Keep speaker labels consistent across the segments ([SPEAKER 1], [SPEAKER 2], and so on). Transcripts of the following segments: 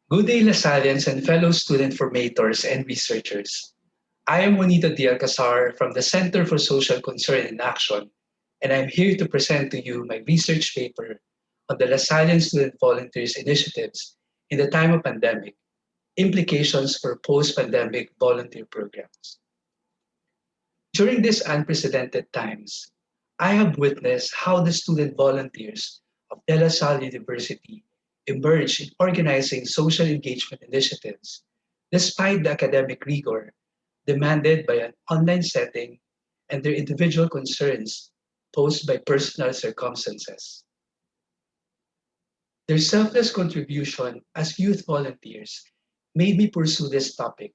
[SPEAKER 1] Good day, Lasallians and fellow student formators and researchers. I am Juanito D. Alcazar from the Center for Social Concern and Action, and I'm here to present to you my research paper on the Lasallian Student Volunteers Initiatives in the time of pandemic, implications for post-pandemic volunteer programs. During these unprecedented times, I have witnessed how the student volunteers of De La Salle University emerged in organizing social engagement initiatives despite the academic rigor demanded by an online setting and their individual concerns posed by personal circumstances. Their selfless contribution as youth volunteers made me pursue this topic,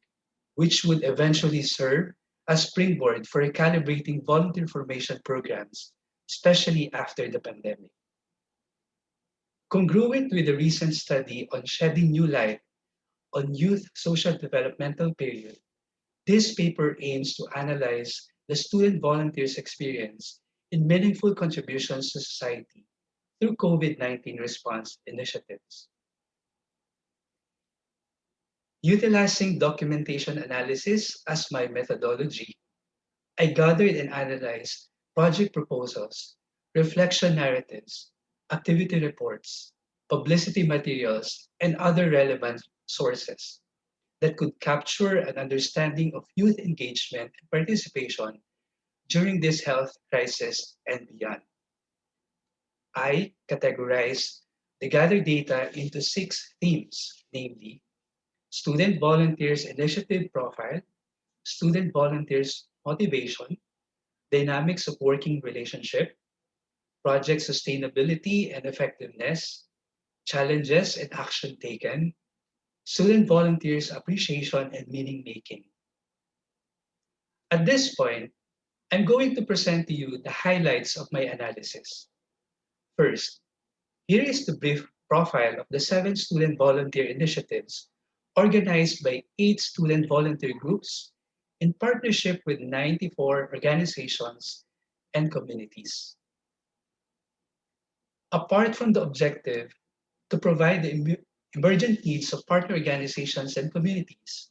[SPEAKER 1] which would eventually serve as springboard for recalibrating volunteer formation programs, especially after the pandemic. Congruent with the recent study on shedding new light on youth social developmental period, this paper aims to analyze the student volunteers' experience in meaningful contributions to society through COVID-19 response initiatives. Utilizing documentation analysis as my methodology, I gathered and analyzed project proposals, reflection narratives, activity reports, publicity materials, and other relevant sources that could capture an understanding of youth engagement and participation during this health crisis and beyond. I categorized the gathered data into six themes, namely student volunteers initiative profile, student volunteers motivation, dynamics of working relationship, project sustainability and effectiveness, challenges and action taken, student volunteers appreciation and meaning making. At this point, I'm going to present to you the highlights of my analysis. First, here is the brief profile of the seven student volunteer initiatives organized by 8 student volunteer groups in partnership with 94 organizations and communities. Apart from the objective to provide the emergent needs of partner organizations and communities,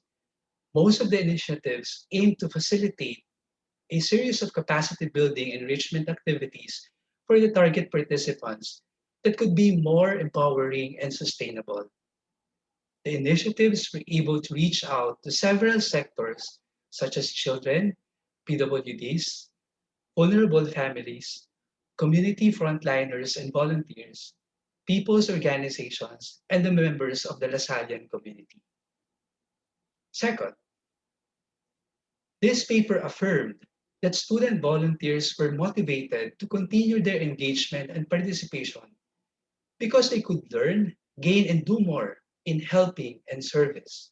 [SPEAKER 1] most of the initiatives aim to facilitate a series of capacity building enrichment activities for the target participants that could be more empowering and sustainable. The initiatives were able to reach out to several sectors such as children, PWDs, vulnerable families, community frontliners and volunteers, people's organizations, and the members of the Lasallian community. Second, this paper affirmed that student volunteers were motivated to continue their engagement and participation because they could learn, gain, and do more in helping and service.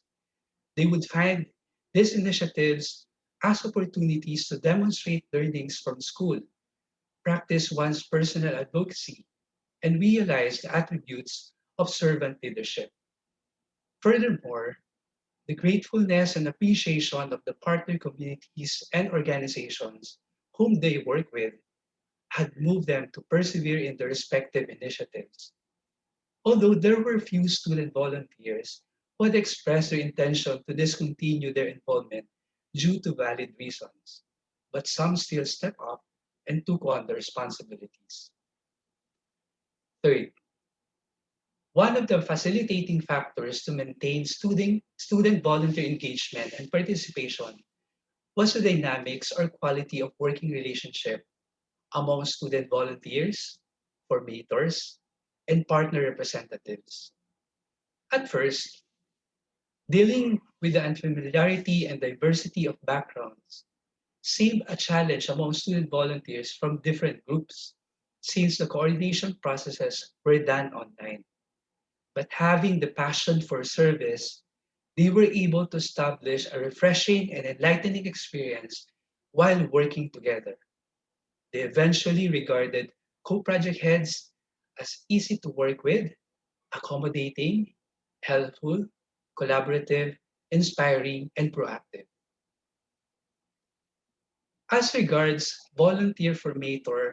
[SPEAKER 1] They would find these initiatives as opportunities to demonstrate learnings from school, practice one's personal advocacy, and realize the attributes of servant leadership. Furthermore, the gratefulness and appreciation of the partner communities and organizations whom they work with had moved them to persevere in their respective initiatives. Although there were few student volunteers who had expressed their intention to discontinue their involvement due to valid reasons, but some still stepped up and took on the responsibilities. Third, one of the facilitating factors to maintain student volunteer engagement and participation was the dynamics or quality of working relationship among student volunteers, formators, and partner representatives. At first, dealing with the unfamiliarity and diversity of backgrounds seemed a challenge among student volunteers from different groups, since the coordination processes were done online. But having the passion for service, they were able to establish a refreshing and enlightening experience while working together. They eventually regarded co-project heads as easy to work with, accommodating, helpful, collaborative, inspiring, and proactive. As regards volunteer formator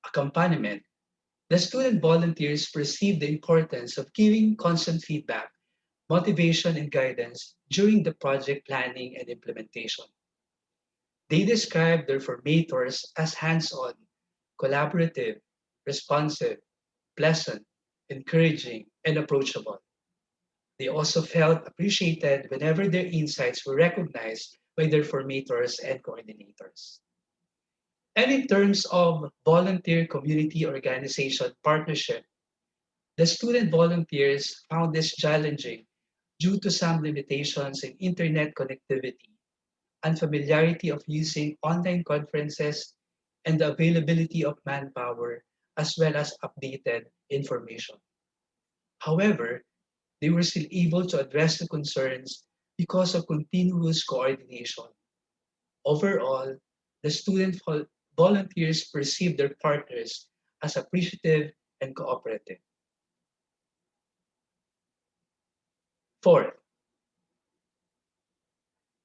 [SPEAKER 1] accompaniment, The student volunteers perceived the importance of giving constant feedback, motivation, and guidance during the project planning and implementation. They described their formators as hands on, collaborative, responsive, pleasant, encouraging, and approachable. They also felt appreciated whenever their insights were recognized by their formators and coordinators. And in terms of volunteer community organization partnership, the student volunteers found this challenging due to some limitations in internet connectivity, unfamiliarity of using online conferences, and the availability of manpower, as well as updated information. However, they were still able to address the concerns because of continuous coordination. Overall, the volunteers perceived their partners as appreciative and cooperative. Fourth,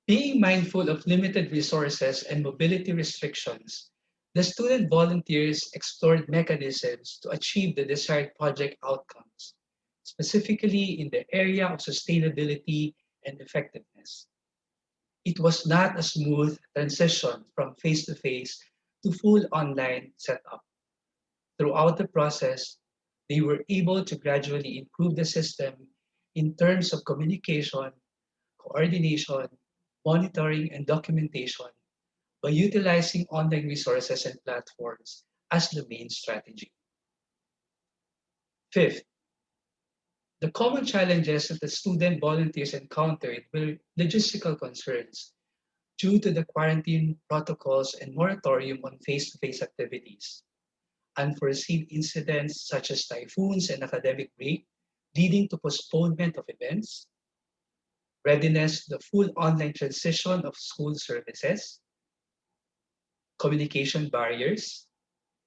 [SPEAKER 1] being mindful of limited resources and mobility restrictions, the student volunteers explored mechanisms to achieve the desired project outcomes, specifically in the area of sustainability and effectiveness. It was not a smooth transition from face to face to full online setup. Throughout the process, they were able to gradually improve the system in terms of communication, coordination, monitoring, and documentation by utilizing online resources and platforms as the main strategy. Fifth, the common challenges that the student volunteers encountered were logistical concerns due to the quarantine protocols and moratorium on face-to-face activities. Unforeseen incidents such as typhoons and academic break leading to postponement of events, readiness to the full online transition of school services, communication barriers,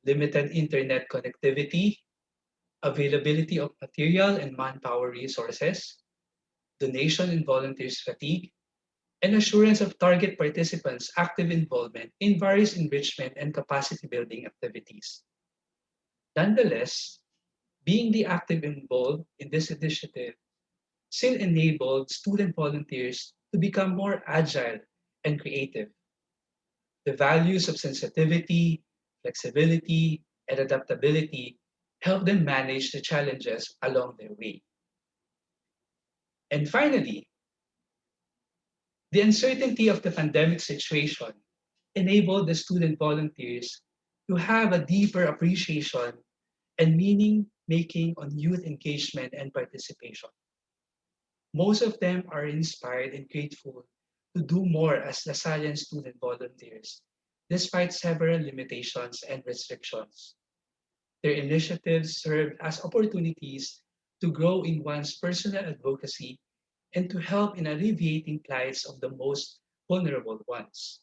[SPEAKER 1] limited internet connectivity, availability of material and manpower resources, donation and volunteers fatigue, and assurance of target participants' active involvement in various enrichment and capacity building activities. Nonetheless, being the active involved in this initiative still enabled student volunteers to become more agile and creative. The values of sensitivity, flexibility, and adaptability help them manage the challenges along their way. And finally, the uncertainty of the pandemic situation enabled the student volunteers to have a deeper appreciation and meaning making on youth engagement and participation. Most of them are inspired and grateful to do more as Lasallian student volunteers, despite several limitations and restrictions. Their initiatives serve as opportunities to grow in one's personal advocacy and to help in alleviating plights of the most vulnerable ones.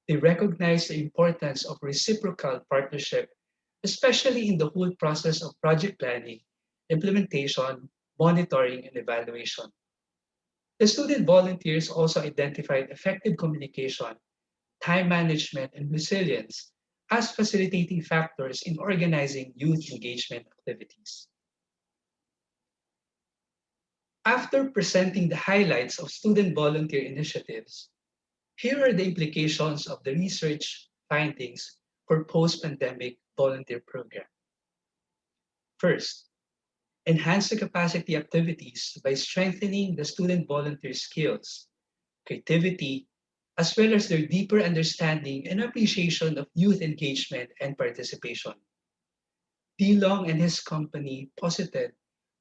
[SPEAKER 1] They recognize the importance of reciprocal partnership, especially in the whole process of project planning, implementation, monitoring, and evaluation. The student volunteers also identified effective communication, time management, and resilience as facilitating factors in organizing youth engagement activities. After presenting the highlights of student volunteer initiatives, here are the implications of the research findings for post-pandemic volunteer program. First, enhance the capacity activities by strengthening the student volunteer skills, creativity, as well as their deeper understanding and appreciation of youth engagement and participation. D. Long and his company posited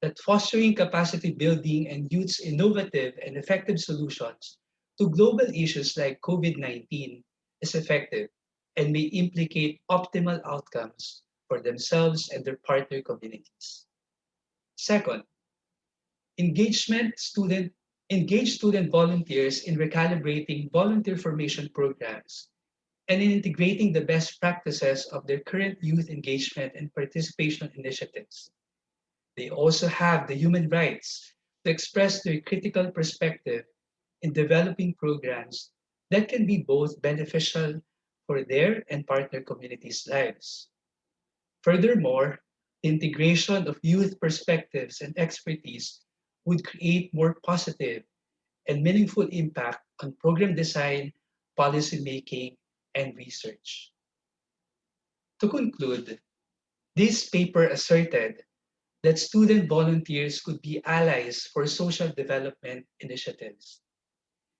[SPEAKER 1] that fostering capacity building and youth's innovative and effective solutions to global issues like COVID-19 is effective and may implicate optimal outcomes for themselves and their partner communities. Second, engagement student engage student volunteers in recalibrating volunteer formation programs and in integrating the best practices of their current youth engagement and participation initiatives. They also have the human rights to express their critical perspective in developing programs that can be both beneficial for their and partner communities' lives. Furthermore, Integration of youth perspectives and expertise would create more positive and meaningful impact on program design, policy making, and research. To conclude, this paper asserted that student volunteers could be allies for social development initiatives.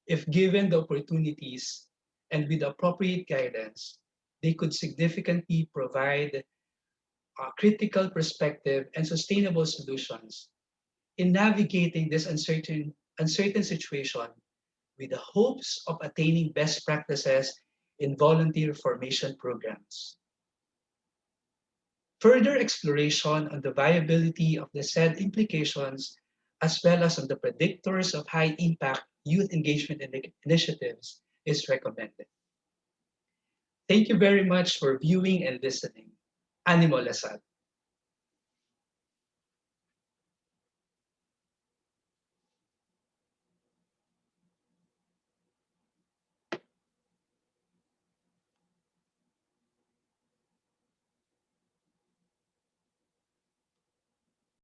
[SPEAKER 1] If given the opportunities and with appropriate guidance, they could significantly provide a critical perspective and sustainable solutions in navigating this uncertain situation with the hopes of attaining best practices in volunteer formation programs. Further exploration on the viability of the said implications, as well as on the predictors of high impact youth engagement initiatives, is recommended. Thank you very much for viewing and listening. Animo Lasal.